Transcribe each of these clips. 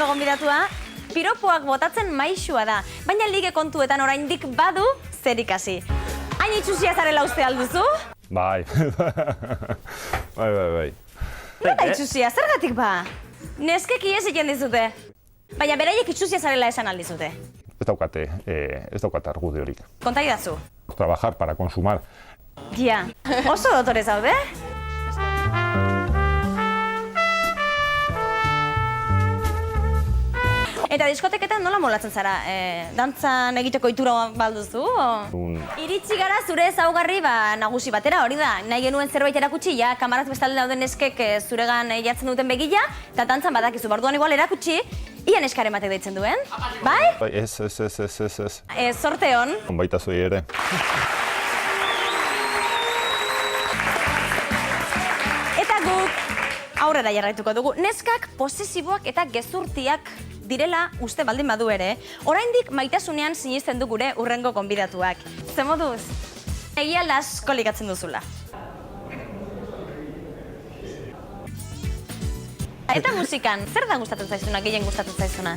urrengo gonbidatua, piropoak botatzen maixua da, baina lige kontuetan oraindik badu zer ikasi. Hain itxusia zarela uste alduzu? Bai. Bai. Nota itxusia, zergatik ba? Neskek ies egin dizute. Baina beraiek itxusia zarela esan aldizute. Ez daukate argudiorik. Konta idazu. Trabajar para consumar. Ja, oso dotore zaude? Eta diskoteketan nola molatzen zara? Dantzan egiteko itura balduzu? Iritsi gara zure ezaugarri nagusi batera, hori da. Nahi genuen zerbait erakutsi, ja, kamaraz bestalde dauden neskek zuregan jatzen duten begila, eta dantzan badakizu, barduan igual erakutsi, ia neskaren batek deitzen duen? Bai? Ez. Zorte hon. Baita zoi ere. Eta guk aurrera jarraituko dugu. Neskak posesiboak eta gezurtiak direla uste baldin badu ere, oraindik maitasunean sinisten du gure urrengo gonbidatuak. Ze moduz? Egia asko ligatzen duzula. Eta musikan, zer da gustatzen zaizuna, gehien gustatzen zaizuna?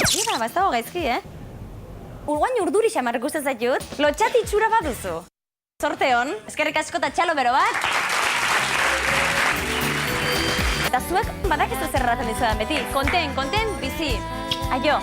Gira, ez dago gaizki, Urguain urduri xamar ikusten zaitut, lotxat itxura baduzu. Zorte hon, eskerrik asko eta txalo bero bat. Eta zuek badakizu zer erraten dizudan beti. Konten, bizi. Aio.